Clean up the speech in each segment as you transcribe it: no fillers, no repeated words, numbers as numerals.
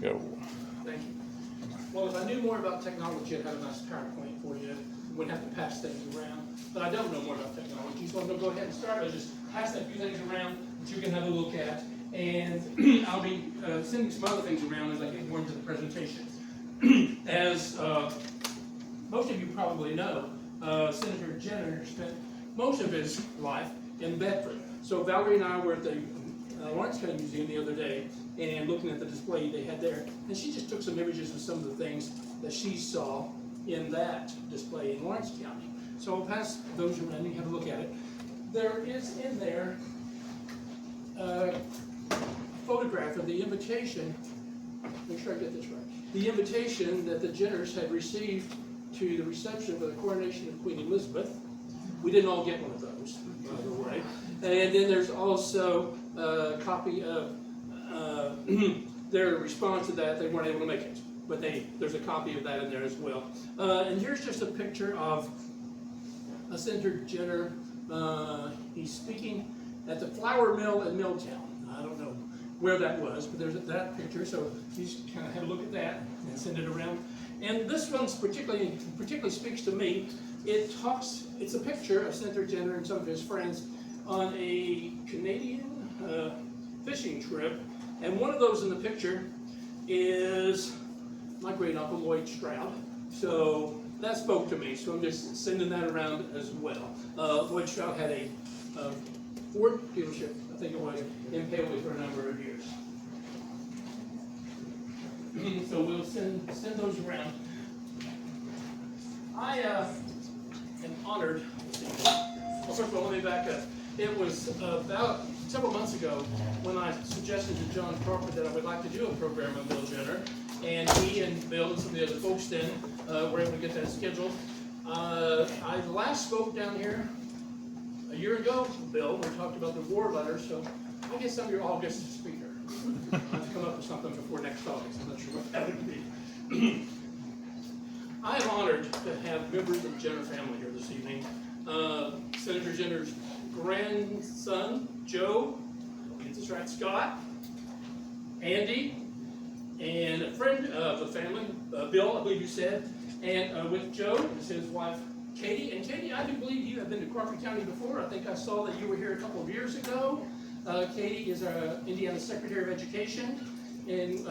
go. Thank you. Well, if I knew more about technology, I'd have a nice PowerPoint for you. Wouldn't have to pass things around. But I don't know more about technology, so I'm going to go ahead and start by just passing a few things around that you can have a look at. And I'll be sending some other things around as I get more into the presentation. As most of you probably know, Senator Jenner spent most of his life in Bedford. So Valerie and I were at the Lawrence County Museum the other day and looking at the display they had there, and she just took some images of some of the things that she saw in that display in Lawrence County. So I'll pass those around and you have a look at it. There is in there a photograph of the invitation, make sure I get this right, the invitation that the Jenners had received to the reception for the coronation of Queen Elizabeth. We didn't all get one of those, by the way. And then there's also a copy of their response to that. They weren't able to make it, but there's a copy of that in there as well. And here's just a picture of Senator Jenner. He's speaking at the flour mill in Milltown. I don't know where that was, but there's that picture. So he's kind of had a look at that and send it around. And this one's particularly speaks to me. It's a picture of Senator Jenner and some of his friends on a Canadian fishing trip, and one of those in the picture is my great uncle Lloyd Stroud. So that spoke to me. So I'm just sending that around as well. Lloyd Stroud had a Ford dealership, I think it was, in Paley for a number of years. So we'll send those around. I am honored. Well, first of all, let me back up. It was about several months ago when I suggested to John Crawford that I would like to do a program on Bill Jenner, and he and Bill and some of the other folks then were able to get that scheduled. I last spoke down here a year ago, Bill. We talked about the war letter, so I guess I'm your August speaker. I'll have to come up with something before next August. I'm not sure what that would be. I am honored to have members of the Jenner family here this evening. Senator Jenner's grandson, Joe, get this right, Scott, Andy, and a friend of the family, Bill, I believe you said, and with Joe is his wife, Katie. And Katie, I do believe you have been to Crawford County before. I think I saw that you were here a couple of years ago. Katie is our Indiana Secretary of Education and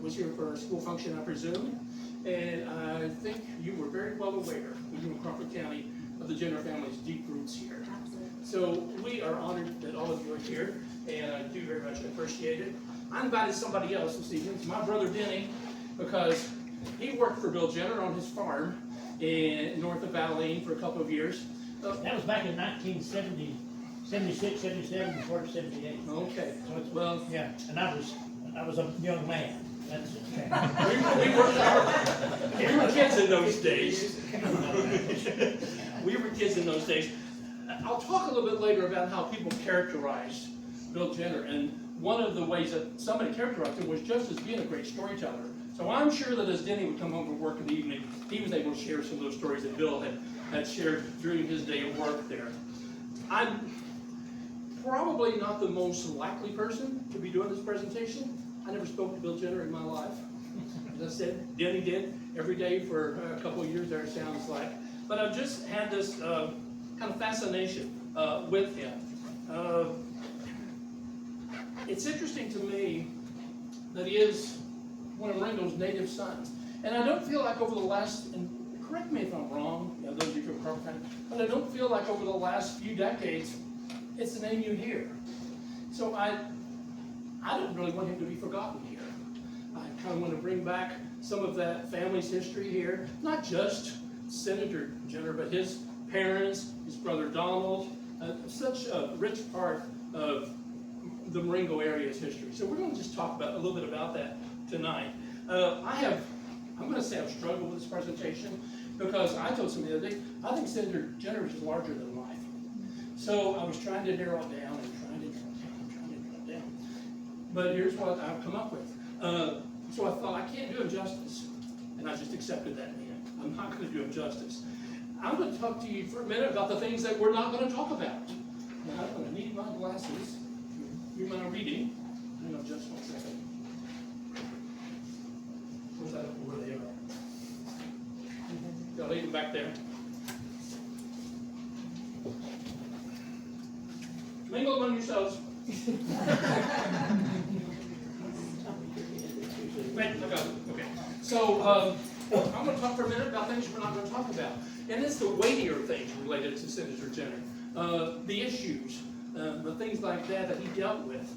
was here for a school function, I presume. And I think you were very well aware, when you were in Crawford County, of the Jenner family's deep roots here. Absolutely. So we are honored that all of you are here, and I do very much appreciate it. I invited somebody else this evening, it's my brother Denny, because he worked for Bill Jenner on his farm in north of Valene for a couple of years. That was back in 1970, 76, 77, before 78. Okay. So it's, well, yeah, and I was a young man. That's okay. we were kids in those days. We were kids in those days. I'll talk a little bit later about how people characterized Bill Jenner, and one of the ways that somebody characterized him was just as being a great storyteller. So I'm sure that as Denny would come home from work in the evening, he was able to share some of those stories that Bill had shared during his day of work there. I'm probably not the most likely person to be doing this presentation. I never spoke to Bill Jenner in my life. As I said, Denny did every day for a couple of years there, it sounds like. But I've just had this kind of fascination with him. It's interesting to me that he is one of Marengo's native sons. And I don't feel like over the last, and correct me if I'm wrong, those of you from Crawford County, but I don't feel like over the last few decades, it's the name you hear. So I don't really want him to be forgotten here. I kind of want to bring back some of that family's history here, not just Senator Jenner, but his parents, his brother Donald, such a rich part of the Marengo area's history. So we're going to just talk about a little bit about that tonight. I'm going to say I've struggled with this presentation because I told somebody the other day, I think Senator Jenner is larger than life. So I was trying to narrow it down and trying to narrow it down. But here's what I've come up with. So I thought, I can't do him justice. And I just accepted that man. I'm not going to do him justice. I'm going to talk to you for a minute about the things that we're not going to talk about. Now, I'm going to need my glasses. You're my reading. Hang on just one second. leave them back there. Mingle among yourselves. Wait, I got it. Okay. So I'm going to talk for a minute about things we're not going to talk about, and it's the weightier things related to Senator Jenner, the issues, the things like that he dealt with.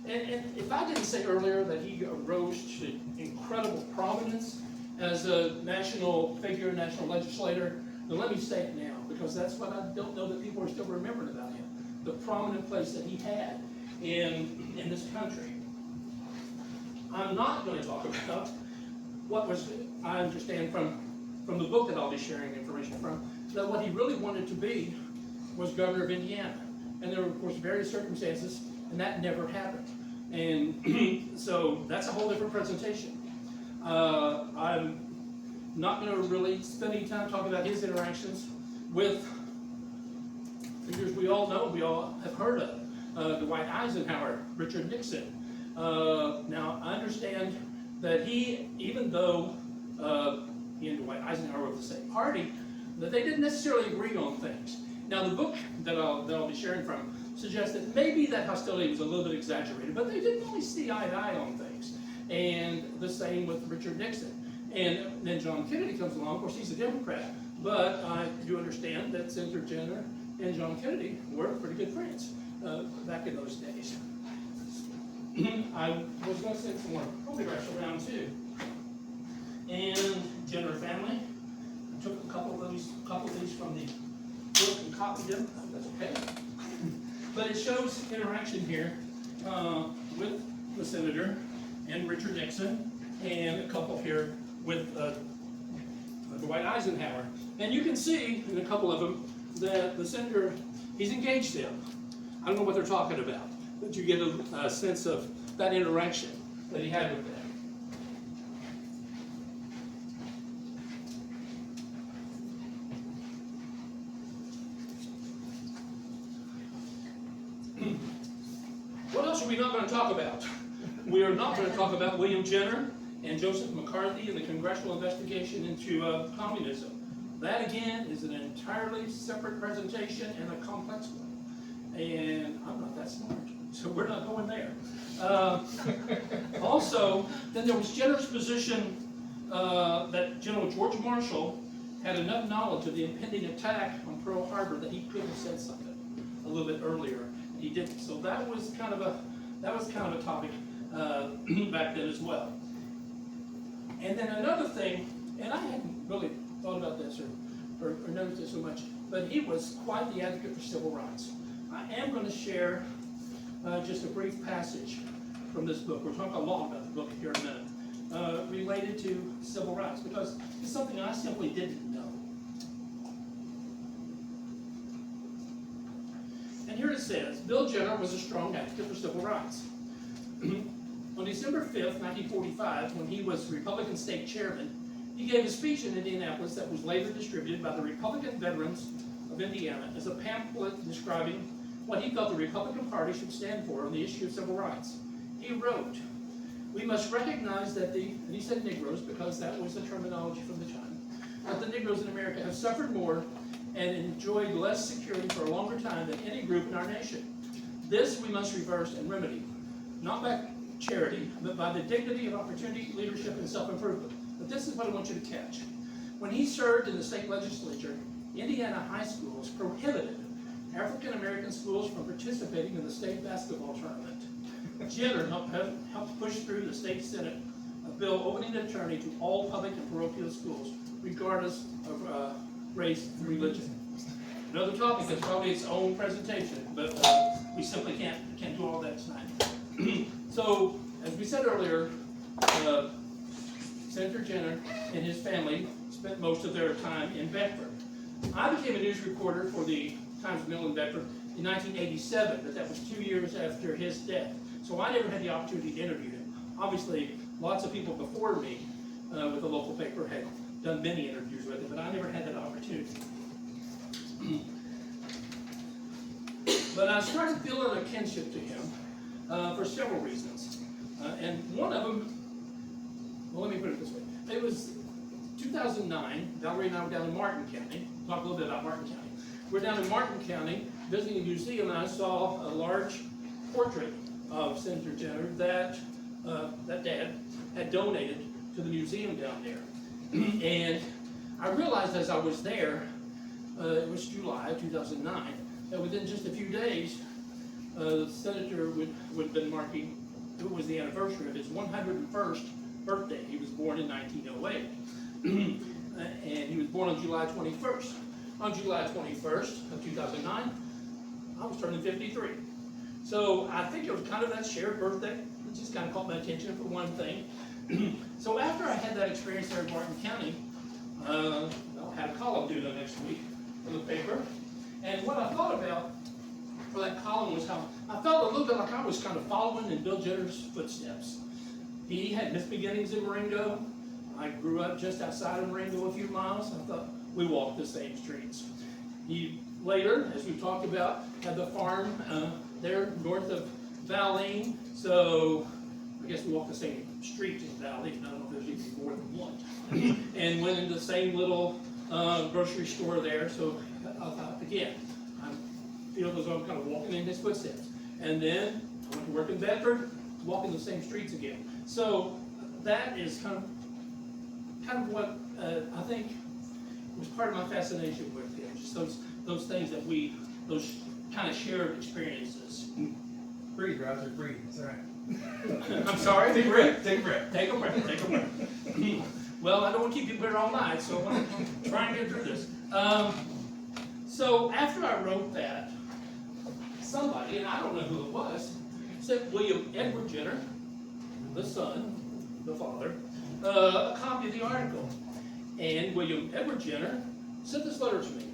And if I didn't say earlier that he rose to incredible prominence as a national figure, national legislator, then let me say it now, because that's what I don't know that people are still remembering about him. The prominent place that he had in this country. I'm not going to talk about what was, I understand from the book that I'll be sharing information from, that what he really wanted to be was governor of Indiana. And there were, of course, various circumstances, and that never happened. And so that's a whole different presentation. I'm not going to really spend any time talking about his interactions with figures we all know, we all have heard of. Dwight Eisenhower, Richard Nixon. Now, I understand that he, even though he and Dwight Eisenhower were of the same party, that they didn't necessarily agree on things. Now, the book that I'll be sharing from suggests that maybe that hostility was a little bit exaggerated, but they didn't really see eye to eye on things. And the same with Richard Nixon. And then John Kennedy comes along. Of course, he's a Democrat, but I do understand that Senator Jenner and John Kennedy were pretty good friends back in those days. I was going to send some more photographs around too. And Jenner family. I took a couple of these from the book and copied them. That's okay. But it shows interaction here with the senator and Richard Nixon, and a couple here with Dwight Eisenhower. And you can see in a couple of them that the senator, he's engaged them. I don't know what they're talking about, but you get a sense of that interaction that he had with them. What else are we not going to talk about? We are not going to talk about William Jenner and Joseph McCarthy and the congressional investigation into communism. That, again, is an entirely separate presentation and a complex one. And I'm not that smart, so we're not going there. Also, then there was Jenner's position that General George Marshall had enough knowledge of the impending attack on Pearl Harbor that he could have said something a little bit earlier. He didn't. So that was kind of a topic back then as well. And then another thing, and I hadn't really thought about this or noticed this so much, but he was quite the advocate for civil rights. I am going to share just a brief passage from this book. We're talking a lot about the book here in a minute, related to civil rights, because it's something I simply didn't know. And here it says, Bill Jenner was a strong advocate for civil rights. On December 5th, 1945, when he was Republican state chairman, he gave a speech in Indianapolis that was later distributed by the Republican Veterans of Indiana as a pamphlet describing what he felt the Republican Party should stand for on the issue of civil rights. He wrote, "We must recognize that and he said Negroes because that was the terminology from the time, that the Negroes in America have suffered more and enjoyed less security for a longer time than any group in our nation. This we must reverse and remedy, not by charity, but by the dignity of opportunity, leadership, and self-improvement." But this is what I want you to catch. When he served in the state legislature, Indiana high schools prohibited African American schools from participating in the state basketball tournament. Jenner helped push through the state Senate a bill opening the attorney to all public and parochial schools, regardless of race and religion. Another topic that's probably its own presentation, but we simply can't do all that tonight. So, as we said earlier, Senator Jenner and his family spent most of their time in Bedford. I became a news reporter for the Times-Mill in Bedford in 1987, but that was 2 years after his death. So I never had the opportunity to interview him. Obviously, lots of people before me with the local paper had done many interviews with him, but I never had that opportunity. But I started feeling a kinship to him for several reasons. And one of them, well, let me put it this way. It was 2009, Valerie and I were down in Martin County. Talk a little bit about Martin County. We're down in Martin County visiting a museum, and I saw a large portrait of Senator Jenner that Dad had donated to the museum down there. And I realized as I was there, it was July 2009, that within just a few days, the Senator would have been marking, it was the anniversary of his 101st birthday. He was born in 1908. And he was born on July 21st. On July 21st of 2009, I was turning 53. So I think it was kind of that shared birthday. It just kind of caught my attention for one thing. So after I had that experience there in Martin County, I had a column due the next week for the paper. And what I thought about for that column was how I felt a little bit like I was kind of following in Bill Jenner's footsteps. He had his beginnings in Marengo. I grew up just outside of Marengo a few miles. I thought we walked the same streets. He later, as we talked about, had the farm there north of Valine. So I guess we walked the same street in Valine. I don't know if there's even more than one. And went into the same little grocery store there. So I thought, again, I feel as though I'm kind of walking in his footsteps. And then I went to work in Bedford, walking the same streets again. So that is kind of what I think was part of my fascination with him. Just those things that those kind of shared experiences. Breathe, Roger, breathe. It's all right. I'm sorry? Take a breath. Take a breath. Take a breath. Take a breath. Well, I don't want to keep you here all night, so I want to try and get through this. So after I wrote that, somebody, and I don't know who it was, sent William Edward Jenner, the son, the father, a copy of the article. And William Edward Jenner sent this letter to me,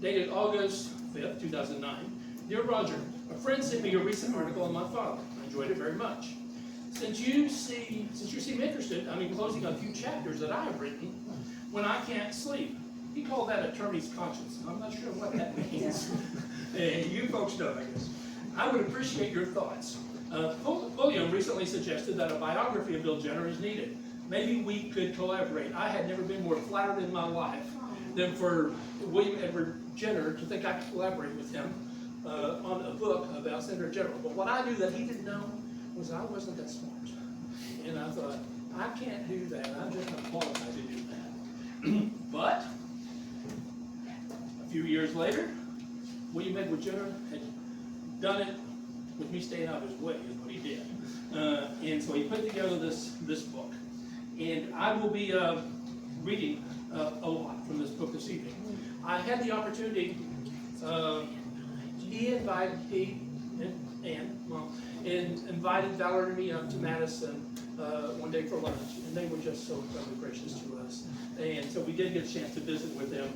dated August 5th, 2009. Dear Roger, a friend sent me a recent article on my father. I enjoyed it very much. Since you seem interested, I'm enclosing a few chapters that I have written when I can't sleep. He called that attorney's conscience. I'm not sure what that means. You folks know, I guess. I would appreciate your thoughts. William recently suggested that a biography of Bill Jenner is needed. Maybe we could collaborate. I had never been more flattered in my life than for William Edward Jenner to think I could collaborate with him on a book about Senator Jenner. But what I knew that he didn't know was I wasn't that smart. And I thought, I can't do that. I'm just not qualified to do that. But a few years later, William Edward Jenner had done it with me staying out of his way, is what he did. And so he put together this book. And I will be reading a lot from this book this evening. I had the opportunity, he invited Valerie and me up to Madison one day for lunch, and they were just so incredibly gracious to us. And so we did get a chance to visit with them.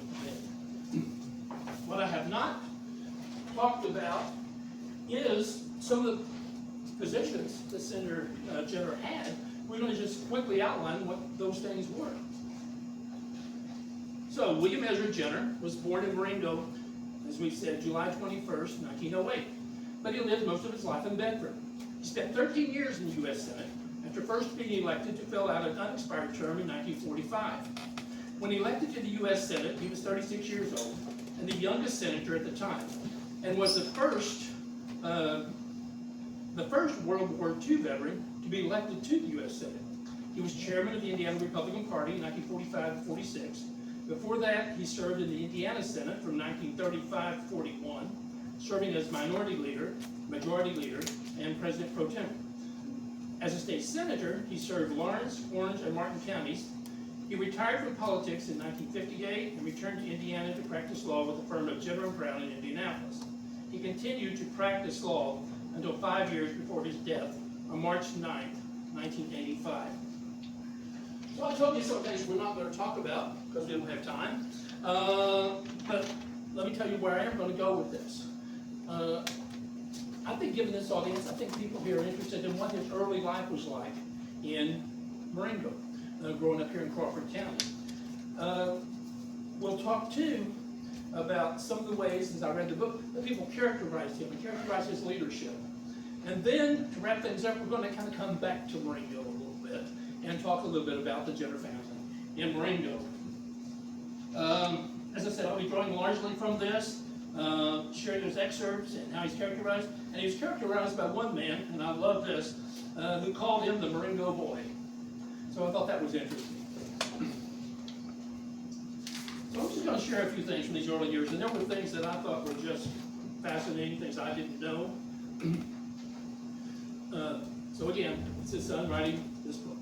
What I have not talked about is some of the positions that Senator Jenner had. We're going to just quickly outline what those things were. So, William Edward Jenner was born in Marengo, as we said, July 21st, 1908. But he lived most of his life in Bedford. He spent 13 years in the U.S. Senate, after first being elected to fill out an unexpired term in 1945. When elected to the U.S. Senate, he was 36 years old, and the youngest senator at the time, and was the first World War II veteran to be elected to the U.S. Senate. He was chairman of the Indiana Republican Party in 1945 to 46. Before that, he served in the Indiana Senate from 1935 to 41, serving as minority leader, majority leader, and president pro tem. As a state senator, he served Lawrence, Orange, and Martin counties. He retired from politics in 1958 and returned to Indiana to practice law with the firm of Jenner & Brown in Indianapolis. He continued to practice law until 5 years before his death on March 9, 1985. So I told you some things we're not going to talk about because we don't have time. But let me tell you where I am going to go with this. I think given this audience, I think people here are interested in what his early life was like in Marengo, growing up here in Crawford County. We'll talk too about some of the ways, as I read the book, that people characterized him and characterized his leadership. And then, to wrap things up, we're going to kind of come back to Marengo a little bit and talk a little bit about the Jenner family in Marengo As I said, I'll be drawing largely from this, sharing those excerpts and how he's characterized. And he was characterized by one man, and I love this, who called him the Marengo boy. So I thought that was interesting. So I'm just going to share a few things from these early years, and there were things that I thought were just fascinating, things I didn't know. So again, it's his son writing this book.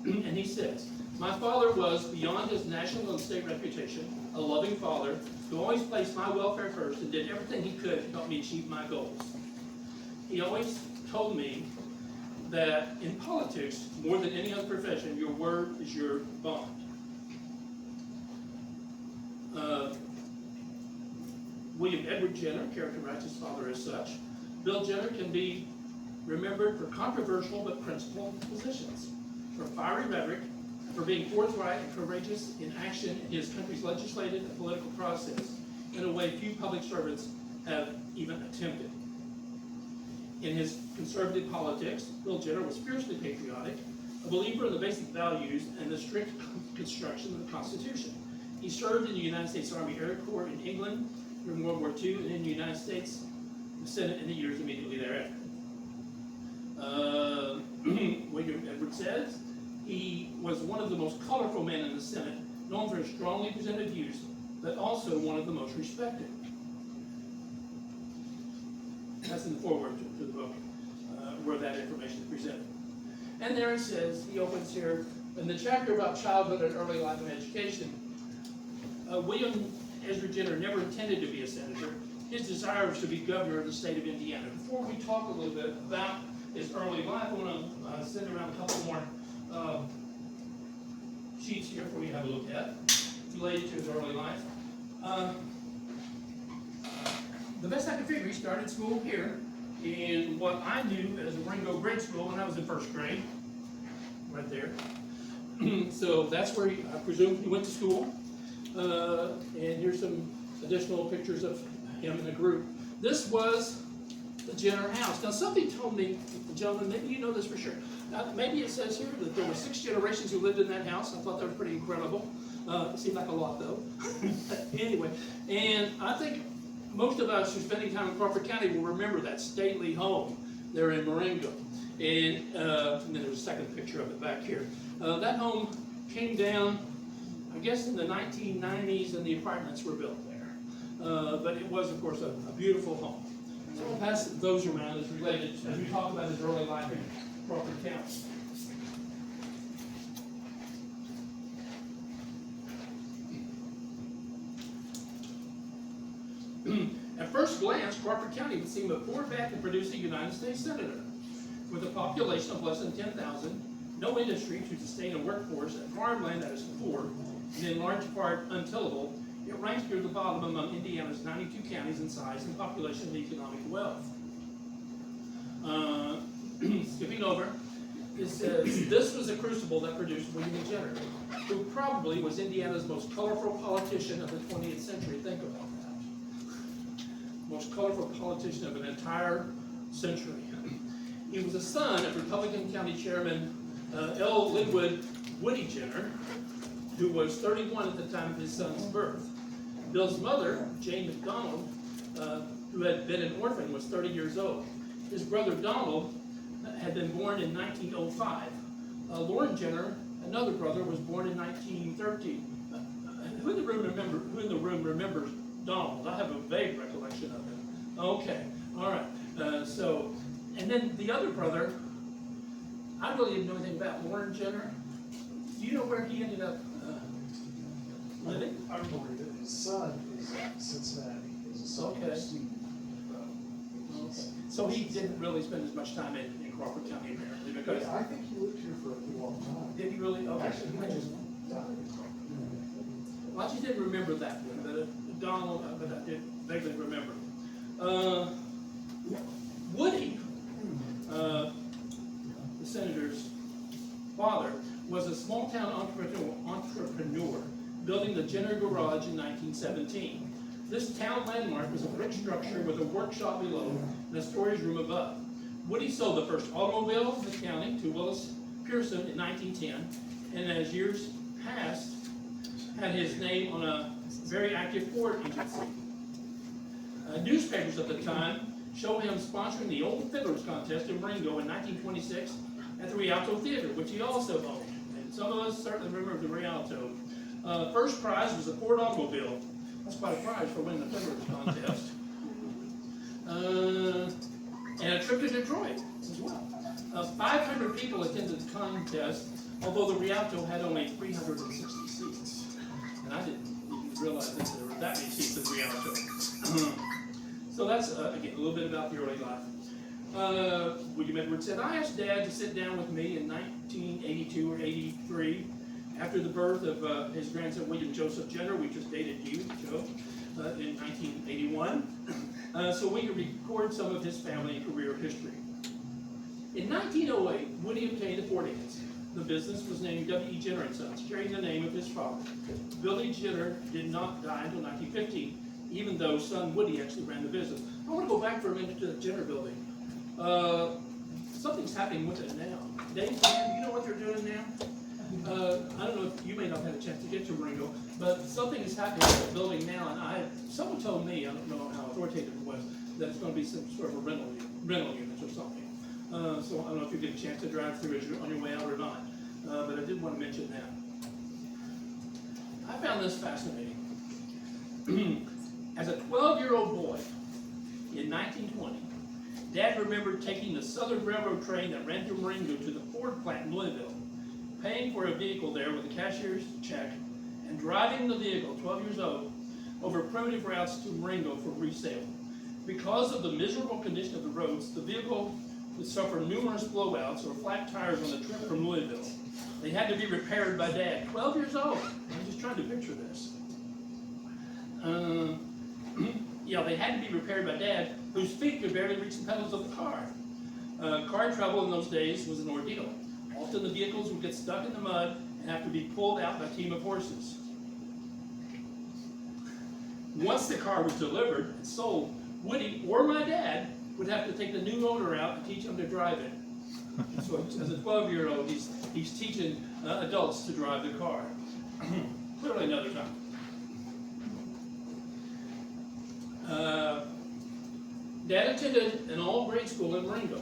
And he says, "My father was, beyond his national and state reputation, a loving father who always placed my welfare first and did everything he could to help me achieve my goals. He always told me that in politics, more than any other profession, your word is your bond." William Edward Jenner characterized his father as such. Bill Jenner can be remembered for controversial but principled positions, for fiery rhetoric, for being forthright and courageous in action in his country's legislative and political process in a way few public servants have even attempted. In his conservative politics, Bill Jenner was fiercely patriotic, a believer in the basic values and the strict construction of the Constitution. He served in the United States Army Air Corps in England during World War II and in the United States Senate in the years immediately thereafter. William Edward says he was one of the most colorful men in the Senate, known for his strongly presented views, but also one of the most respected. That's in the foreword to the book, where that information is presented. And there it says, he opens here, in the chapter about childhood and early life and education, William Ezra Jenner never intended to be a senator. His desire was to be governor of the state of Indiana. Before we talk a little bit about his early life, I want to send around a couple more sheets here for you to have a look at, related to his early life. The best I could figure, he started school here in what I knew as Marengo grade school when I was in first grade, right there. So that's where I presume he went to school. And here's some additional pictures of him in a group. This was the Jenner house. Now somebody told me, gentlemen, maybe you know this for sure. Maybe it says here that there were 6 generations who lived in that house. I thought that was pretty incredible. It seemed like a lot though. Anyway, and I think most of us who are spending time in Crawford County will remember that stately home there in Marengo. And then there's a second picture of it back here. That home came down, I guess, in the 1990s, and the apartments were built there. But it was, of course, a beautiful home. So we'll pass those around as related as we talk about his early life in Crawford County. At first glance, Crawford County would seem a poor bet to produce a United States Senator. With a population of less than 10,000, no industry to sustain a workforce, and farmland that is poor, and in large part untillable, it ranks near the bottom among Indiana's 92 counties in size and population and economic wealth. Skipping over, it says, this was a crucible that produced William Jenner, who probably was Indiana's most colorful politician of the 20th century. Think about that. Most colorful politician of an entire century. He was the son of Republican County Chairman L. Linwood Woody Jenner, who was 31 at the time of his son's birth. Bill's mother, Jane McDonald, who had been an orphan, was 30 years old. His brother Donald had been born in 1905. Lauren Jenner, another brother, was born in 1913. Who in the room remembers Donald? I have a vague recollection of him. Okay, all right. And then the other brother, I really didn't know anything about Lauren Jenner. Do you know where he ended up living? I remember where he did. His son is in Cincinnati. He's a son of Steve. Okay. So he didn't really spend as much time in Crawford County apparently because. Yeah, I think he lived here for a long time. Did he really? Okay. Actually, he just died. Well, I just didn't remember that one, but Donald, but I did vaguely remember. Woody, the senator's father, was a small-town entrepreneur building the Jenner Garage in 1917. This town landmark was a brick structure with a workshop below and a storage room above. Woody sold the first automobile in the county to Willis Pearson in 1910, and as years passed, had his name on a very active Ford agency. Newspapers at the time show him sponsoring the Old Fiddlers Contest in Marengo in 1926 at the Rialto Theater, which he also owned. And some of us certainly remember the Rialto. First prize was a Ford automobile. That's quite a prize for winning the Fiddlers Contest. And a trip to Detroit as well. 500 people attended the contest, although the Rialto had only 360 seats. And I didn't even realize that there were that many seats in the Rialto. So that's, again, a little bit about the early life. William Edwards said, I asked Dad to sit down with me in 1982 or 83 after the birth of his grandson, William Joseph Jenner. We just dated you, Joe, in 1981. So we could record some of his family and career history. In 1908, Woody obtained a Ford agency. The business was named W.E. Jenner & Sons, carrying the name of his father. Billy Jenner did not die until 1915, even though son Woody actually ran the business. I want to go back for a minute to the Jenner building. Something's happening with it now. Dave, Dan, you know what they're doing now? I don't know if you may not have had a chance to get to Marengo, but something is happening with the building now, and someone told me, I don't know how authoritative it was, that it's going to be some sort of a rental unit or something. So I don't know if you get a chance to drive through as you're on your way out or not, but I did want to mention that. I found this fascinating. As a 12-year-old boy in 1920, Dad remembered taking the Southern Railroad train that ran through Marengo to the Ford plant in Louisville, paying for a vehicle there with a cashier's check, and driving the vehicle, 12 years old, over primitive routes to Marengo for resale. Because of the miserable condition of the roads, the vehicle would suffer numerous blowouts or flat tires on the trip from Louisville. They had to be repaired by Dad, 12 years old. I'm just trying to picture this. They had to be repaired by Dad, whose feet could barely reach the pedals of the car. Car travel in those days was an ordeal. Often the vehicles would get stuck in the mud and have to be pulled out by a team of horses. Once the car was delivered and sold, Woody or my dad would have to take the new owner out and teach him to drive it. So as a 12-year-old, he's teaching adults to drive the car. Clearly another time. Dad attended an all-grade school in Marengo.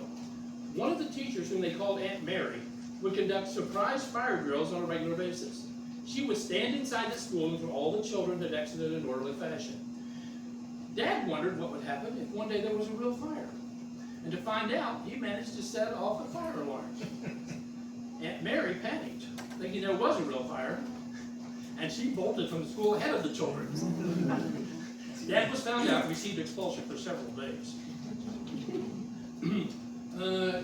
One of the teachers, whom they called Aunt Mary, would conduct surprise fire drills on a regular basis. She would stand inside the school until all the children had exited in orderly fashion. Dad wondered what would happen if one day there was a real fire. And to find out, he managed to set off a fire alarm. Aunt Mary panicked, thinking there was a real fire, and she bolted from the school ahead of the children. Dad was found out and received expulsion for several days.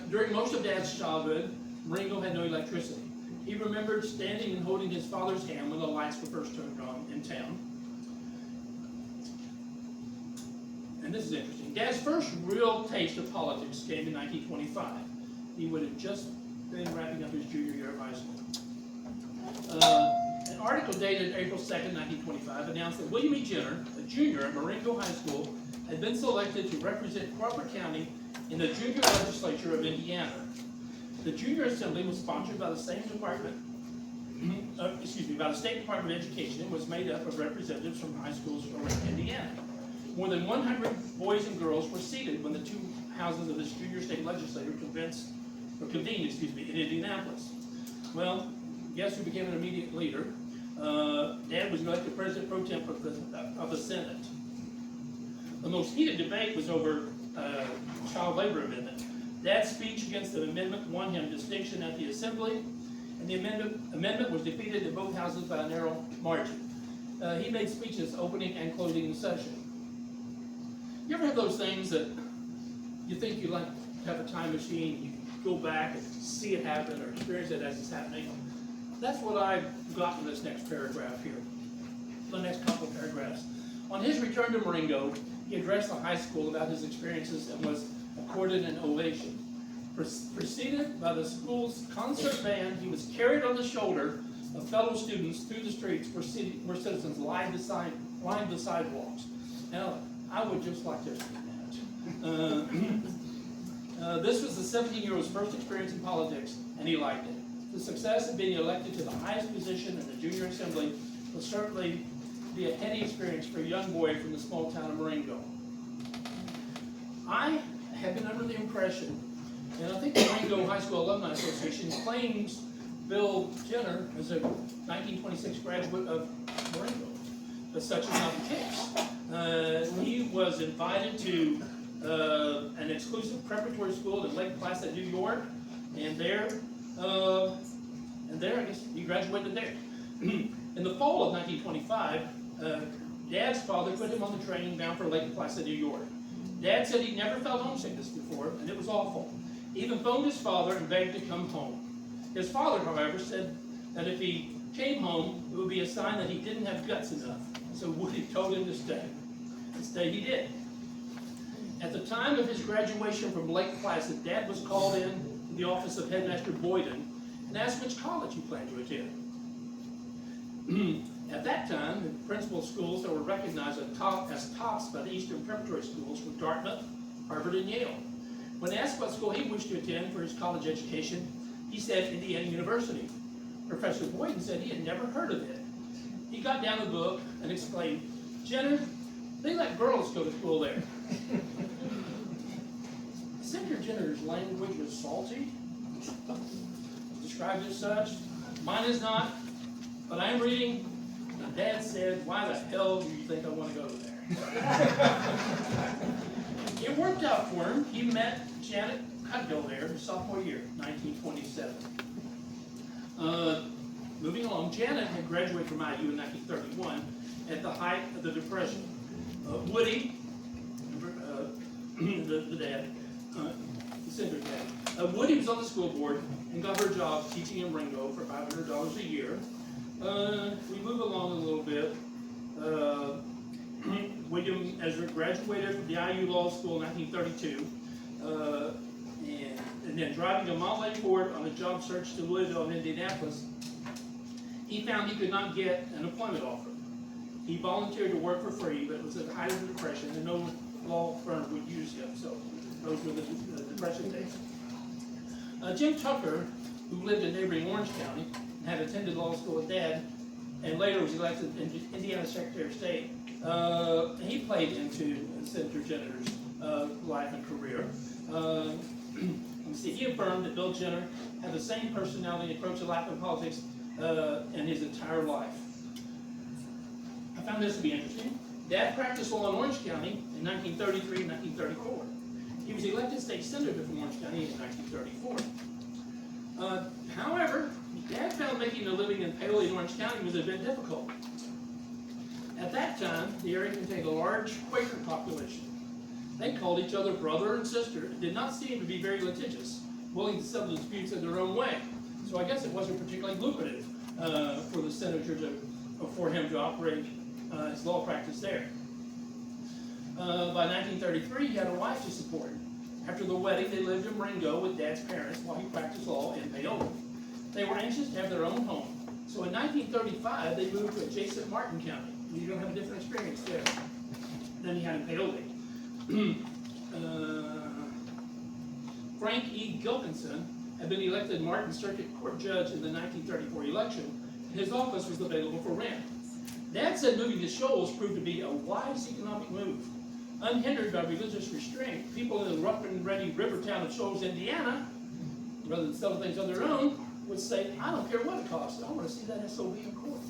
During most of Dad's childhood, Marengo had no electricity. He remembered standing and holding his father's hand when the lights were first turned on in town. And this is interesting. Dad's first real taste of politics came in 1925. He would have just been wrapping up his junior year of high school. An article dated April 2nd, 1925 announced that William E. Jenner, a junior at Marengo High School, had been selected to represent Crawford County in the junior legislature of Indiana. The junior assembly was sponsored by the same department, by the State Department of Education, and was made up of representatives from high schools around Indiana. More than 100 boys and girls were seated when the two houses of this junior state legislature convened in Indianapolis. Well, guess who became an immediate leader? Dad was elected president pro tem of the Senate. The most heated debate was over child labor amendment. Dad's speech against the amendment won him distinction at the assembly, and the amendment was defeated in both houses by a narrow margin. He made speeches opening and closing the session. You ever have those things that you think you like to have a time machine, you go back and see it happen or experience it as it's happening? That's what I've got in this next paragraph here, the next couple of paragraphs. On his return to Marengo, he addressed the high school about his experiences and was accorded an ovation. Preceded by the school's concert band, he was carried on the shoulder of fellow students through the streets where citizens lined the sidewalks. Now, I would just like to see that. This was the 17-year-old's first experience in politics, and he liked it. The success of being elected to the highest position in the junior assembly will certainly be a heady experience for a young boy from the small town of Marengo. I have been under the impression, and I think the Marengo High School Alumni Association claims Bill Jenner as a 1926 graduate of Marengo, but such is not the case. He was invited to an exclusive preparatory school in Lake Placid, New York, and there, I guess he graduated there. In the fall of 1925, Dad's father put him on the train bound for Lake Placid, New York. Dad said he'd never felt homesickness before, and it was awful. He even phoned his father and begged to come home. His father, however, said that if he came home, it would be a sign that he didn't have guts enough. So Woody told him to stay. And stay he did. At the time of his graduation from Lake Placid, Dad was called in to the office of Headmaster Boyden and asked which college he planned to attend. At that time, the principal schools that were recognized as tops by the Eastern Preparatory Schools were Dartmouth, Harvard, and Yale. When asked what school he wished to attend for his college education, he said Indiana University. Professor Boyden said he had never heard of it. He got down the book and exclaimed, "Jenner, they let girls go to school there." Senator Jenner's language was salty, described as such. Mine is not, but I am reading. And Dad said, "Why the hell do you think I want to go there?" It worked out for him. He met Janet Cudgell there his sophomore year, 1927. Moving along, Janet had graduated from IU in 1931 at the height of the Depression. Woody, the dad, the senator's dad, Woody was on the school board and got her job teaching in Marengo for $500 a year. We move along a little bit. William Ezra graduated from the IU Law School in 1932, and then driving a Model A Ford on a job search to Louisville and Indianapolis, he found he could not get an employment offer. He volunteered to work for free, but it was at the height of the Depression, and no law firm would use him, so those were the Depression days. Jim Tucker, who lived in neighboring Orange County, had attended law school with Dad, and later was elected Indiana Secretary of State. He played into Senator Jenner's life and career. He affirmed that Bill Jenner had the same personality and approach to life and politics in his entire life. I found this to be interesting. Dad practiced law in Orange County in 1933 and 1934. He was elected state senator from Orange County in 1934. However, Dad found making a living in Paoli in Orange County was a bit difficult. At that time, the area contained a large Quaker population. They called each other brother and sister and did not seem to be very litigious, willing to settle disputes in their own way. So I guess it wasn't particularly lucrative for the senator for him to operate his law practice there. By 1933, he had a wife to support. After the wedding, they lived in Marengo with Dad's parents while he practiced law in Paoli. They were anxious to have their own home. So in 1935, they moved to adjacent Martin County. You're going to have a different experience there than he had in Paoli. Frank E. Gilkinson had been elected Martin Circuit Court Judge in the 1934 election, and his office was available for rent. Dad said moving to Shoals proved to be a wise economic move. Unhindered by religious restraint, people in the rough and ready river town of Shoals, Indiana, rather than sell things on their own, would say, "I don't care what it costs, I want to see that SOB in court."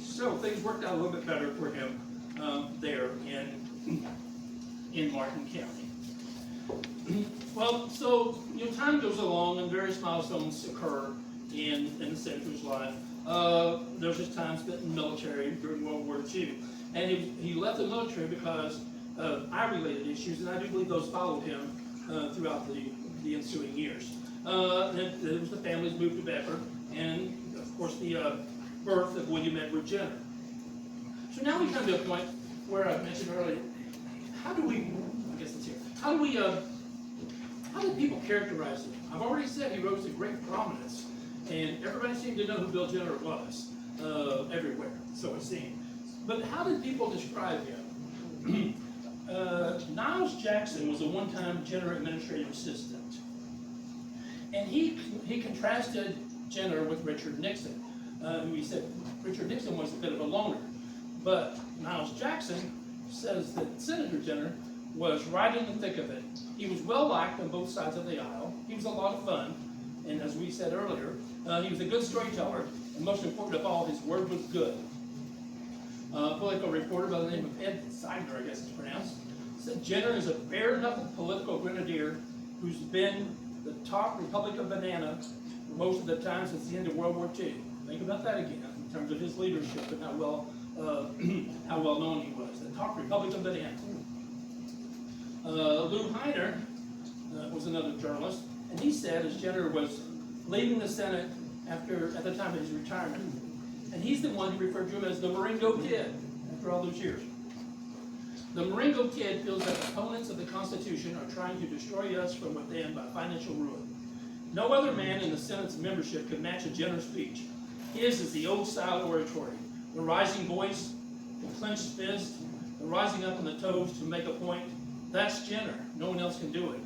So things worked out a little bit better for him there in Martin County. Well, so time goes along and various milestones occur in the senator's life. There was his time spent in the military during World War II. And he left the military because of eye-related issues, and I do believe those followed him throughout the ensuing years. It was the family's move to Bedford, and of course the birth of William Edward Jenner. So now we come to a point where I mentioned earlier, how did people characterize him? I've already said he rose to great prominence, and everybody seemed to know who Bill Jenner was everywhere, so it seemed. But how did people describe him? Niles Jackson was a one-time Jenner administrative assistant. And he contrasted Jenner with Richard Nixon. who he said Richard Nixon was a bit of a loner. But Niles Jackson says that Senator Jenner was right in the thick of it. He was well liked on both sides of the aisle. He was a lot of fun, and as we said earlier, he was a good storyteller, and most important of all, his word was good. A political reporter by the name of Ed Seidler, I guess it's pronounced, said Jenner is a bare-knuckled political grenadier who's been the top Republican banana most of the time since the end of World War II. Think about that again in terms of his leadership and how well known he was. The top Republican banana. Lou Heiner was another journalist, and he said as Jenner was leaving the Senate at the time of his retirement, and he's the one who referred to him as the Marengo Kid after all those years. The Marengo Kid feels that opponents of the Constitution are trying to destroy us from within by financial ruin. No other man in the Senate's membership could match a Jenner speech. His is the old-style oratory, the rising voice, the clenched fist, the rising up on the toes to make a point. That's Jenner. No one else can do it.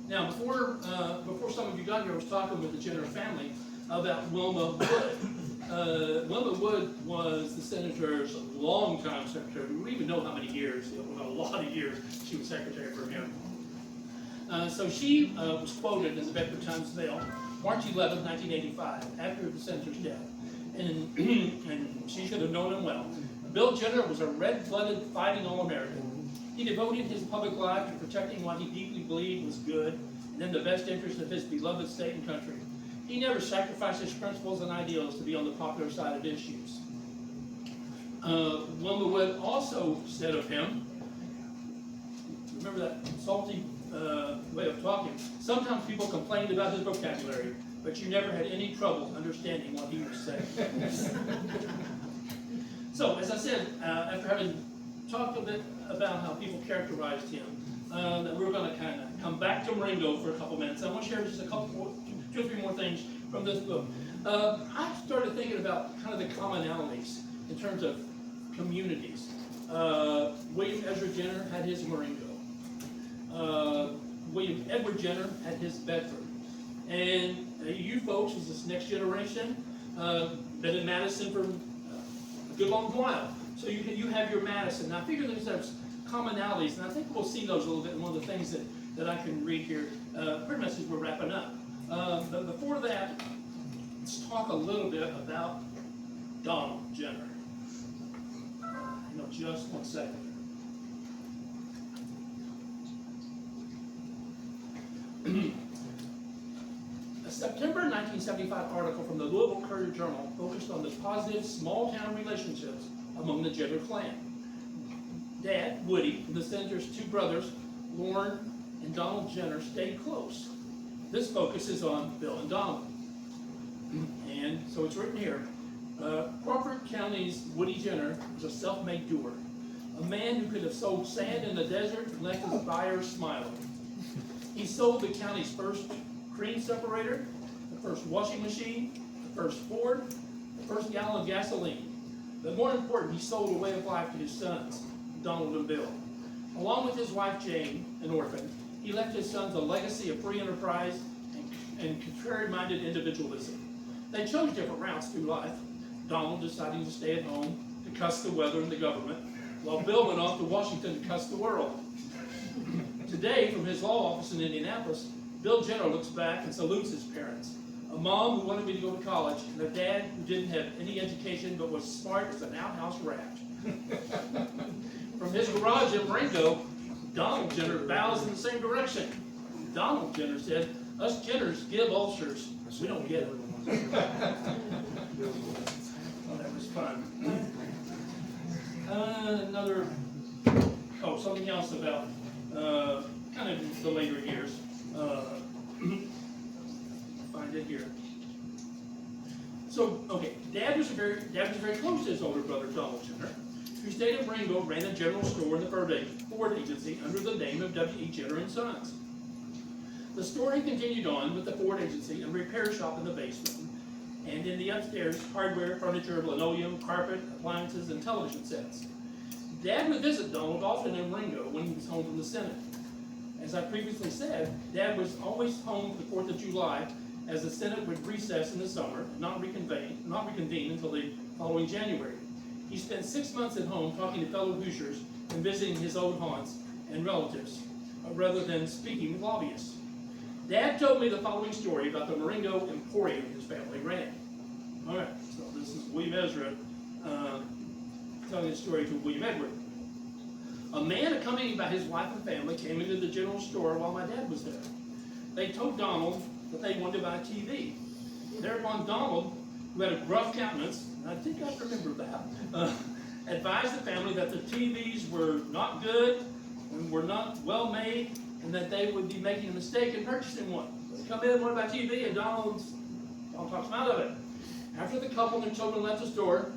Now, before some of you got here, I was talking with the Jenner family about Wilma Wood. Wilma Wood was the senator's longtime secretary. We even know how many years, a lot of years, she was secretary for him. So she was quoted in the Bedford Times Mail, March 11, 1985, after the senator's death. And she should have known him well. Bill Jenner was a red-blooded fighting All-American. He devoted his public life to protecting what he deeply believed was good and in the best interest of his beloved state and country. He never sacrificed his principles and ideals to be on the popular side of issues. Wilma Wood also said of him, remember that salty way of talking, sometimes people complained about his vocabulary, but you never had any trouble understanding what he was saying. So, as I said, after having talked a bit about how people characterized him, that we're going to kind of come back to Marengo for a couple minutes. I want to share just two or three more things from this book. I started thinking about kind of the commonalities in terms of communities. William Ezra Jenner had his Marengo. William Edward Jenner had his Bedford. And you folks, as this next generation, been in Madison for a good long while. So you have your Madison. Now I figure there's commonalities, and I think we'll see those a little bit in one of the things that I can read here, pretty much as we're wrapping up. But before that, let's talk a little bit about Donald Jenner. Just 1 second. A September 1975 article from the Louisville Courier-Journal focused on the positive small-town relationships among the Jenner clan. Dad, Woody, and the senator's two brothers, Lorne and Donald Jenner, stayed close. This focus is on Bill and Donald. And so it's written here, Crawford County's Woody Jenner was a self-made doer, a man who could have sold sand in the desert and left his buyers smiling. He sold the county's first cream separator, the first washing machine, the first Ford, the first gallon of gasoline. But more important, he sold a way of life to his sons, Donald and Bill. Along with his wife Jane, an orphan, he left his sons a legacy of free enterprise and contrary-minded individualism. They chose different routes through life, Donald deciding to stay at home to cuss the weather and the government, while Bill went off to Washington to cuss the world. Today, from his law office in Indianapolis, Bill Jenner looks back and salutes his parents. A mom who wanted me to go to college, and a dad who didn't have any education but was smart as an outhouse rat. From his garage in Marengo, Donald Jenner bows in the same direction. Donald Jenner said, "Us Jenners give ulcers. We don't get it." Oh, that was fun. Something else about kind of the later years. Find it here. So, okay, Dad was very close to his older brother, Donald Jenner, who stayed in Marengo, ran a general store in the Ford Agency under the name of W.E. Jenner and Sons. The story continued on with the Ford Agency and repair shop in the basement, and in the upstairs, hardware, furniture, linoleum, carpet, appliances, and television sets. Dad would visit Donald often in Marengo when he was home from the Senate. As I previously said, Dad was always home for the 4th of July, as the Senate would recess in the summer and not reconvene until the following January. He spent 6 months at home talking to fellow Hoosiers and visiting his old haunts and relatives, rather than speaking with lobbyists. Dad told me the following story about the Marengo Emporium his family ran. All right, so this is William Ezra telling the story to William Edward. A man accompanied by his wife and family came into the general store while my dad was there. They told Donald that they wanted to buy a TV. Thereupon Donald, who had a gruff countenance, and I think I remember that, advised the family that the TVs were not good and were not well made, and that they would be making a mistake in purchasing one. They come in and want to buy a TV, and Donald talks them out of it. After the couple and their children left the store,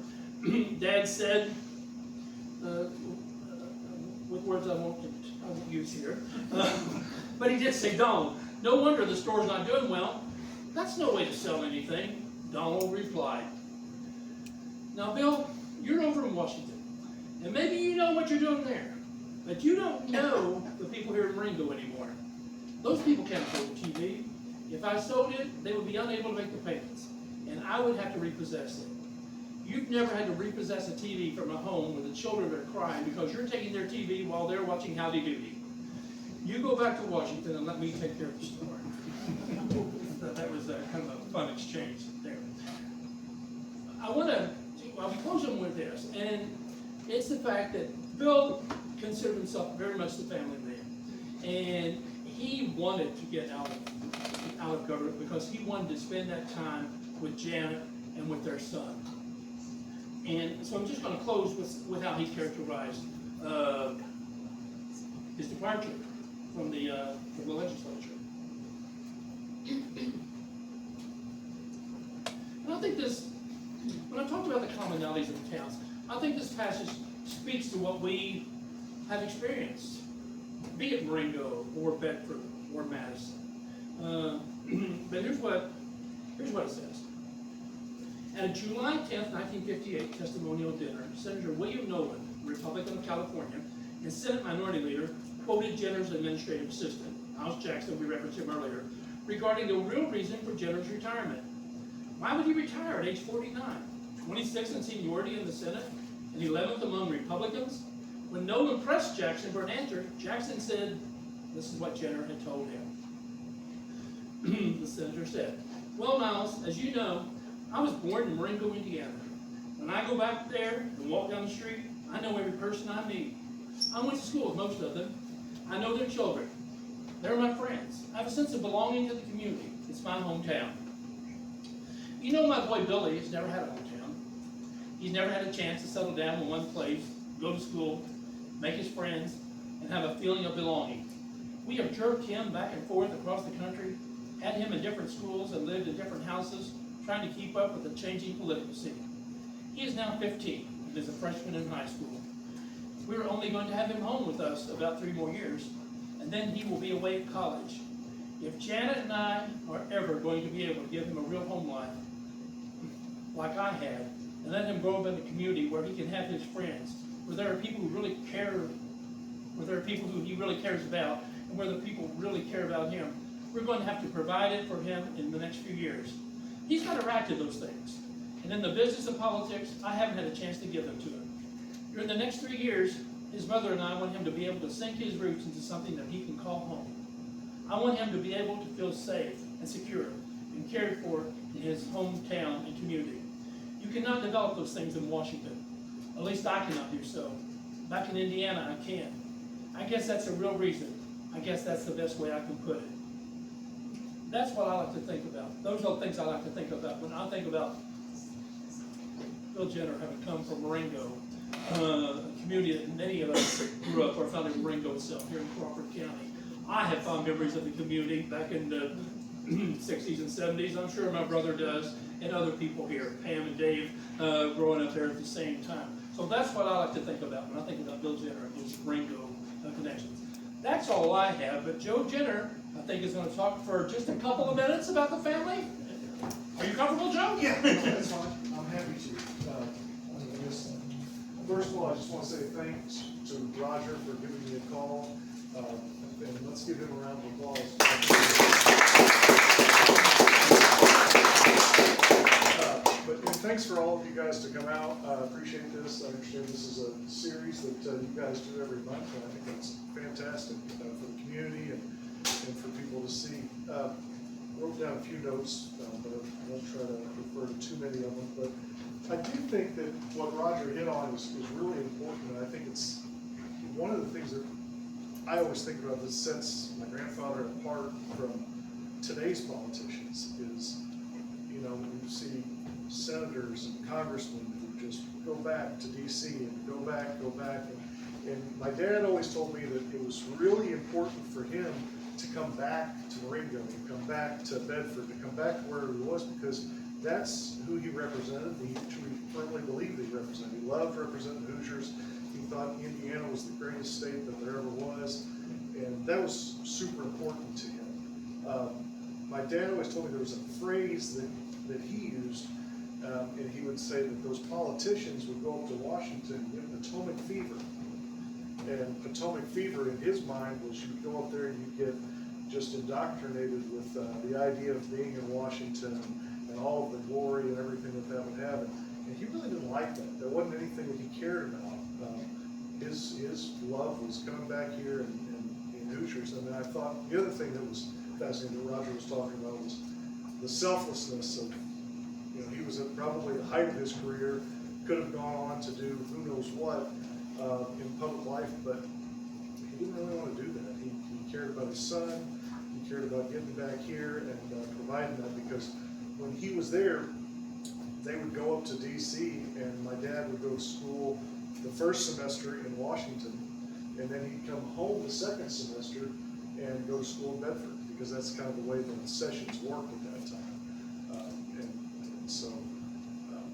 Dad said, with words I won't use here, but he did say, Donald, no wonder the store's not doing well. That's no way to sell anything. Donald replied, now, Bill, you're over in Washington, and maybe you know what you're doing there, but you don't know the people here in Marengo anymore. Those people can't afford the TV. If I sold it, they would be unable to make the payments, and I would have to repossess it. You've never had to repossess a TV from a home where the children are crying because you're taking their TV while they're watching Howdy Doody. You go back to Washington and let me take care of the store. That was kind of a fun exchange there. I'll close on with this, and it's the fact that Bill considered himself very much the family man, and he wanted to get out of government because he wanted to spend that time with Janet and with their son. And so I'm just going to close with how he characterized his departure from the legislature. And I think this, when I talked about the commonalities of the towns, I think this passage speaks to what we have experienced, be it Marengo or Bedford or Madison. But here's what it says. At a July 10th, 1958 testimonial dinner, Senator William Nolan, Republican of California, and Senate Minority Leader quoted Jenner's administrative assistant, Miles Jackson, we referenced him earlier, regarding the real reason for Jenner's retirement. Why would he retire at age 49? 26 in seniority in the Senate, and 11th among Republicans? When Nolan pressed Jackson for an answer, Jackson said, this is what Jenner had told him. The senator said, well, Miles, as you know, I was born in Marengo, Indiana. When I go back there and walk down the street, I know every person I meet. I went to school with most of them. I know their children. They're my friends. I have a sense of belonging to the community. It's my hometown. You know, my boy Billy has never had a hometown. He's never had a chance to settle down in one place, go to school, make his friends, and have a feeling of belonging. We have jerked him back and forth across the country, had him in different schools and lived in different houses, trying to keep up with the changing political scene. He is now 15 and is a freshman in high school. We're only going to have him home with us about 3 more years, and then he will be away at college. If Janet and I are ever going to be able to give him a real home life, like I had, and let him grow up in a community where he can have his friends, where there are people who really care, where there are people who he really cares about, and where the people really care about him, we're going to have to provide it for him in the next few years. He's got a right to those things. And in the business of politics, I haven't had a chance to give them to him. During the next 3 years, his mother and I want him to be able to sink his roots into something that he can call home. I want him to be able to feel safe and secure and cared for in his hometown and community. You cannot develop those things in Washington. At least I cannot do so. Back in Indiana, I can. I guess that's a real reason. I guess that's the best way I can put it. That's what I like to think about. Those are the things I like to think about when I think about Bill Jenner having come from Marengo, a community that many of us grew up or found in Marengo itself here in Crawford County. I have fond memories of the community back in the 60s and 70s. I'm sure my brother does, and other people here, Pam and Dave, growing up there at the same time. So that's what I like to think about when I think about Bill Jenner and his Marengo connections. That's all I have, but Joe Jenner, I think, is going to talk for just a couple of minutes about the family. Are you comfortable, Joe? Yeah, that's fine. I'm happy to. First of all, I just want to say thanks to Roger for giving me a call. And let's give him a round of applause. guys to come out. I appreciate this. I understand this is a series that you guys do every month, and I think that's fantastic for the community and for people to see. Wrote down a few notes, but I won't try to refer to too many of them. But I do think that what Roger hit on is really important, and I think it's one of the things that I always think about that sets my grandfather apart from today's politicians is, you know, you see senators and congressmen who just go back to DC and go back. And my dad always told me that it was really important for him to come back to Marengo, to come back to Bedford, to come back to where he was, because that's who he represented. He firmly believed that he represented. He loved representing Hoosiers. He thought Indiana was the greatest state that there ever was, and that was super important to him. My dad always told me there was a phrase that he used, and he would say that those politicians would go up to Washington and get Potomac fever. And Potomac fever in his mind was you'd go up there and you'd get just indoctrinated with the idea of being in Washington and all of the glory and everything that would have. And he really didn't like that. There wasn't anything that he cared about. His love was coming back here in Hoosiers. And then I thought the other thing that was fascinating that Roger was talking about was the selflessness of, you know, he was at probably the height of his career, could have gone on to do who knows what in public life, but he didn't really want to do that. He cared about his son, he cared about getting back here and providing that, because when he was there, they would go up to DC, and my dad would go to school the first semester in Washington, and then he'd come home the second semester and go to school in Bedford, because that's kind of the way the sessions worked at that time. And so,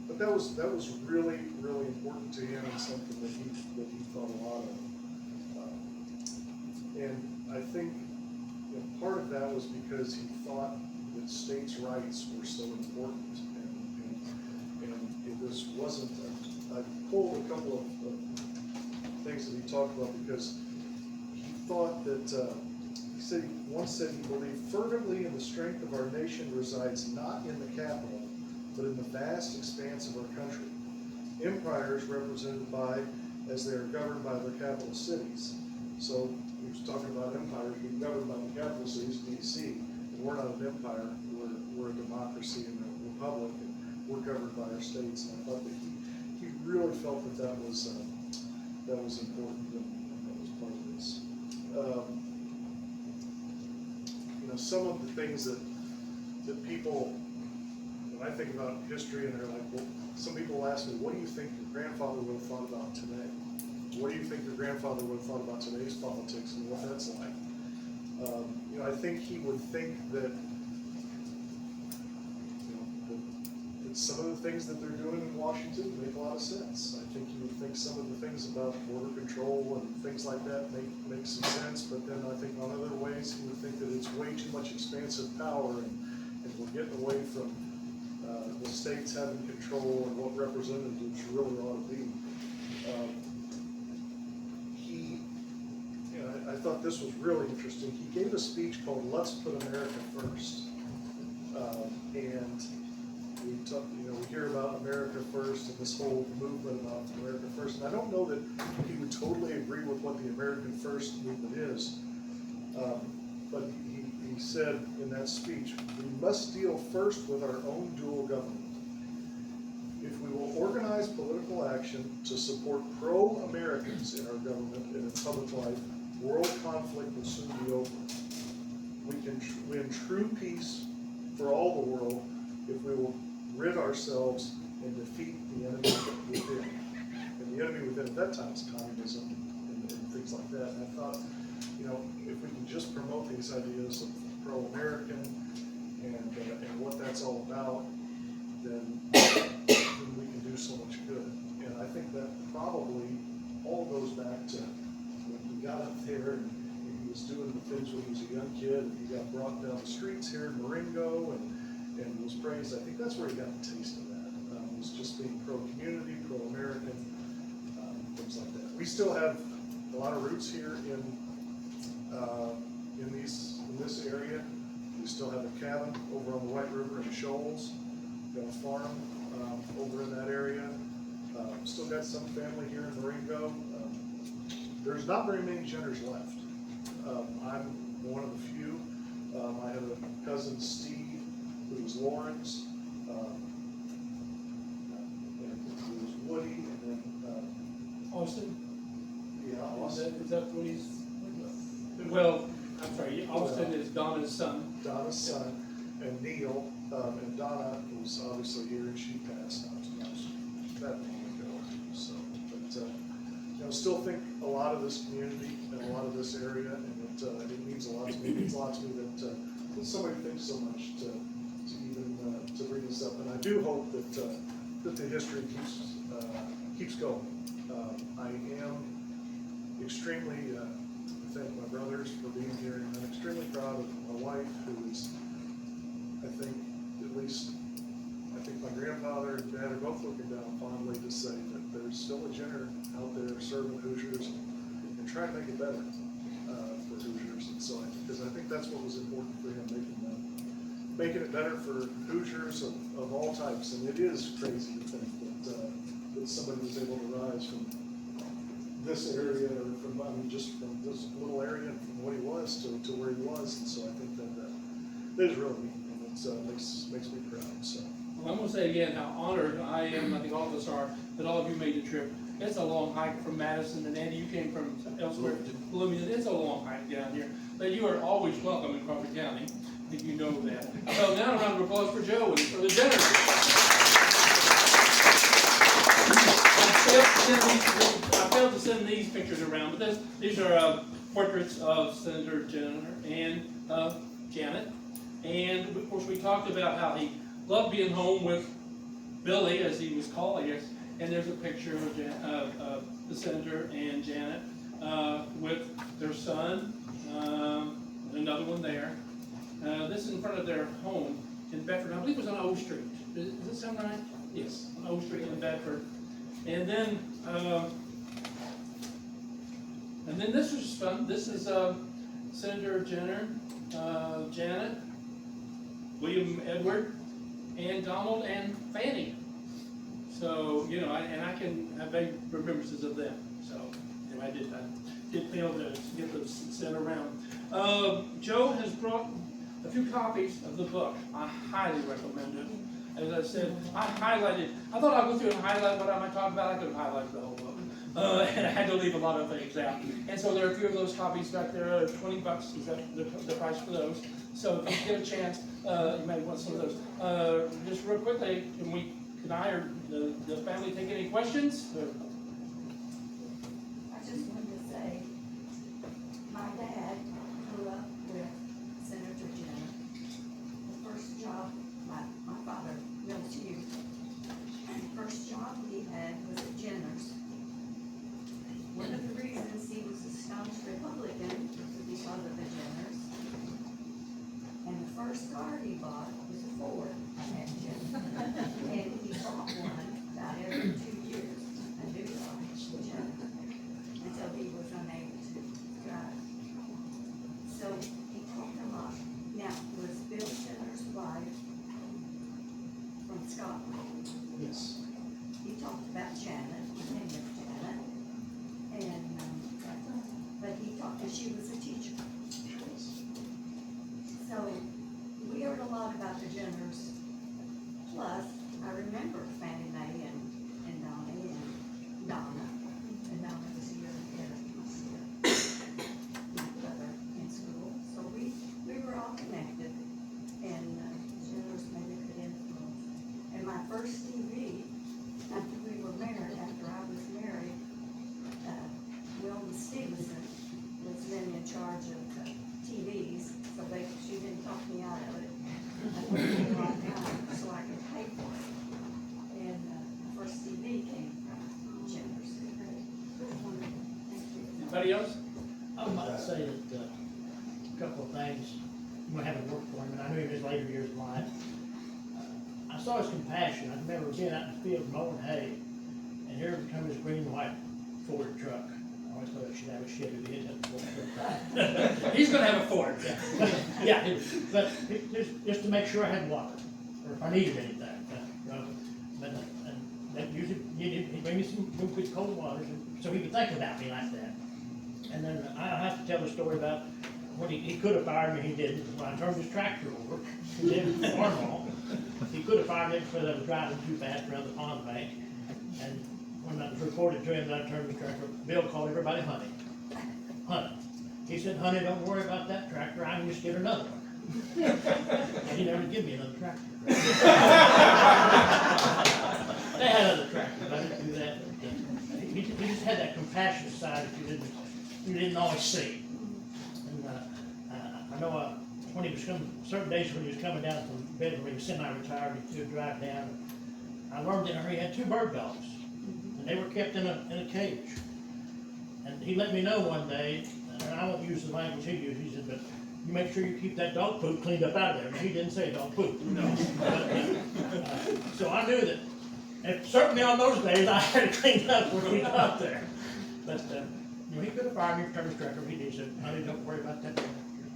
but that was really, really important to him, and something that he thought a lot of. And I think, you know, part of that was because he thought that states' rights were so important, and it just wasn't. I pulled a couple of things that he talked about, because he thought that he once said he believed fervently in the strength of our nation resides not in the capital, but in the vast expanse of our country. Empires represented by, as they are governed by their capital cities. So he was talking about empires being governed by the capital cities, DC, and we're not an empire, we're a democracy and a republic, and we're governed by our states. And I thought that he really felt that was important, and that was part of this. You know, some of the things that people, when I think about history, and they're like, well, some people ask me, what do you think your grandfather would have thought about today? What do you think your grandfather would have thought about today's politics and what that's like? You know, I think he would think that, you know, that some of the things that they're doing in Washington make a lot of sense. I think he would think some of the things about border control and things like that make some sense, but then I think on other ways he would think that it's way too much expansive power, and we're getting away from the states having control and what representatives really ought to be. I thought this was really interesting. He gave a speech called "Let's Put America First," and we hear about America First and this whole movement about America First. And I don't know that he would totally agree with what the American First movement is, but he said in that speech, "We must deal first with our own dual government. If we will organize political action to support pro-Americans in our government and in public life, world conflict will soon be over. We can win true peace for all the world if we will rid ourselves and defeat the enemy within." And the enemy within at that time is communism and things like that. And I thought, you know, if we can just promote these ideas of pro-American and what that's all about, then we can do so much good. And I think that probably all goes back to when he got up there and he was doing the things when he was a young kid, and he got brought down the streets here in Marengo and was praised. I think that's where he got the taste of that. Was just being pro-community, pro-American, things like that. We still have a lot of roots here in this area. We still have a cabin over on the White River in Shoals. We've got a farm over in that area. Still got some family here in Marengo. There's not very many Jenners left. I'm one of the few. I have a cousin, Steve, who was Lauren's, and who was Woody, and then, Austin? yeah, Austin, Is that what he's, well, I'm sorry, Austin is Donna's son. Donna's son, and Neil, and Donna was obviously here, and she passed not too much that long ago. So, but you know, still think a lot of this community and a lot of this area, and it means a lot to me. It means a lot to me that somebody thinks so much to even to bring this up, and I do hope that that the history keeps going. I am extremely. Thank my brothers for being here, and I'm extremely proud of my wife, who is, I think, at least, I think my grandfather and dad are both looking down fondly to say that there's still a Jenner out there serving Hoosiers and trying to make it better for Hoosiers. And so, because I think that's what was important for him, making it better for Hoosiers of all types. And it is crazy to think that somebody was able to rise from this area, or from, I mean, just from this little area, and from what he was to where he was. And so I think that is really neat, and it makes me proud. So. Well, I'm gonna say again how honored I am, I think all of us are, that all of you made the trip. It's a long hike from Madison, and Andy, you came from elsewhere to Bloomington. It's a long hike down here, but you are always welcome in Crawford County. I think you know that. So now a round of applause for Joe and for the Jenners. I failed to send these pictures around, but these are portraits of Senator Jenner and Janet. And of course, we talked about how he loved being home with Billy, as he was calling us. And there's a picture of the senator and Janet with their son. Another one there. This is in front of their home in Bedford. I believe it was on O Street. Does that sound right? Yes, on O Street in Bedford. And then this was fun. This is Senator Jenner, Janet, William Edward, and Donald and Fanny. So, you know, I can have vague remembrances of them. So, anyway, I did fail to get those sent around. Joe has brought a few copies of the book. I highly recommend it. As I said, I thought I'd go through and highlight what I might talk about. I could have highlighted the whole book. And I had to leave a lot of things out. And so there are a few of those copies back there. $20 is the price for those. So if you get a chance, you may want some of those. Just real quickly, can I or the family take any questions? I just wanted to say, my dad grew up with Senator Jenner. The first job, my father knows you, and the first job he had was at Jenner's. One of the reasons he was a staunch Republican was because of the Jenners. And the first car he bought was a Ford at Jenner. And he bought one about every 2 years, a new car at Jenner, until he was unable to drive. So he talked a lot. Now, was Bill Jenner's wife from Scotland? Yes. He talked about Janet, the name of Janet, and, but he talked that she was a teacher. So, we heard a lot about the Jenners. Plus, I remember Fannie Mae and Donnie and Donna. And Donna was a year ahead of my brother in school. So we were all connected, and Jenners made a good influence. And my first TV, after we were married, after I was married, Wilma Stevenson was then in charge of the TVs, so she didn't talk me out of it. I worked a lot of time so I could pay for it. And the first TV came from Jenners. Anybody else? I might say that a couple of things, when having worked for him, and I knew him in his later years of life. I saw his compassion. I remember being out in the field mowing hay, and here would come his green and white Ford truck. I always thought I should have a Chevy, but he didn't have a Ford truck. He's gonna have a Ford. Yeah, but just to make sure I had water, or if I needed anything. But, and that usually, he'd bring me some good cold waters, and so he would think about me like that. And then I have to tell the story about when he could have fired me, he didn't. When I turned his tractor over, he didn't farm all. He could have fired me because I was driving too fast around the pond bank. And when that was reported to him that I turned his tractor, Bill called everybody honey. Honey. He said, honey, don't worry about that tractor, I can just get another one. And he never gave me another tractor. They had other tractors, I didn't do that. But, he just had that compassionate side that you didn't always see. And I know when he was coming, certain days when he was coming down from bed when he was semi-retired, he would drive down. I learned that he had 2 bird dogs, and they were kept in a cage. And he let me know one day, and I won't use the language he used, he said, but you make sure you keep that dog poop cleaned up out of there. And he didn't say dog poop. No. But, so I knew that, and certainly on those days, I had it cleaned up when we got there. But he could have fired me for turning his tractor. He said, honey, don't worry about that.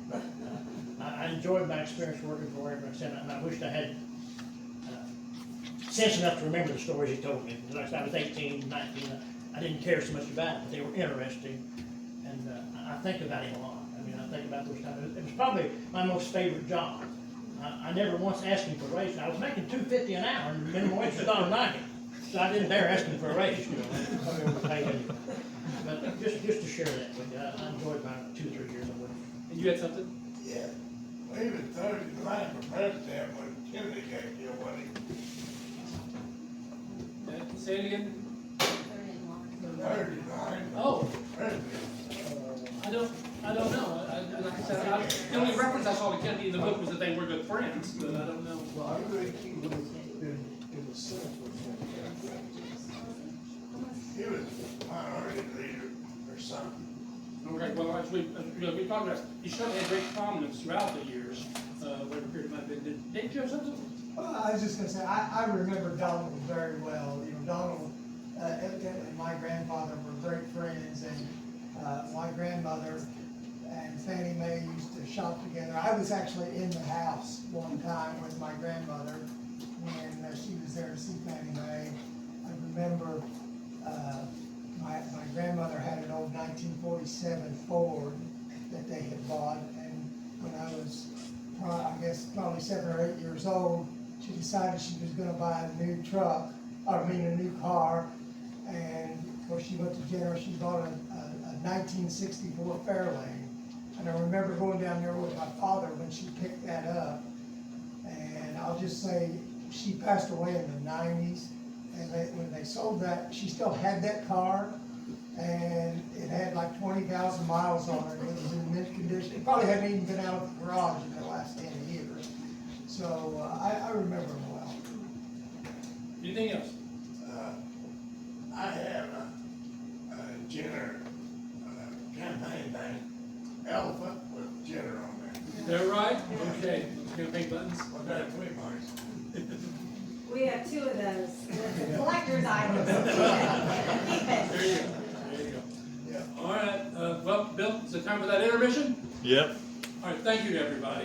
But I enjoyed my experience working for him, and I wished I had sense enough to remember the stories he told me. Like I was 18, 19, I didn't care so much about it, but they were interesting, and I think about him a lot. I mean, I think about those times. It was probably my most favorite job. I never once asked him for a raise. I was making $2.50 an hour, and the minimum wage was $1.90, so I didn't dare ask him for a raise. You know, I probably overpaid anyway. But just to share that with you, I enjoyed my 2-3 years of work. And you had something? Yeah. Well, he was 39 for president when Kennedy came here, wasn't he? Say it again. 39. Oh, President. I don't know. Like I said, the only reference I saw to Kennedy in the book was that they were good friends, but I don't know. Well, I think he was in the Senate with him. He was minority leader or something. Okay, well, as we talked about, he certainly had great prominence throughout the years, whatever period it might have been. Did you have something? Well, I was just gonna say, I remember Donald very well. You know, Donald, evidently my grandfather were great friends, and my grandmother and Fannie Mae used to shop together. I was actually in the house one time with my grandmother when she was there to see Fannie Mae. I remember my grandmother had an old 1947 Ford that they had bought, and when I was, I guess, probably 7 or 8 years old, she decided she was going to buy a new truck, a new car, and of course she went to General, she bought a 1964 Fairlane. And I remember going down there with my father when she picked that up, and I'll just say, she passed away in the 90s, and when they sold that, she still had that car, and it had like 20,000 miles on it. It was in mint condition. It probably hadn't even been out of the garage in the last 10 years. So I remember them well. Anything else? I have a Jenner campaign thing, elephant with Jenner on there. Is that right? Okay. Campaign buttons. Well, that's $20. We have 2 of those, the collector's items. Keep it. There you go. There you go. Yeah. All right. Well, Bill, is it time for that intermission? Yep. All right. Thank you to everybody.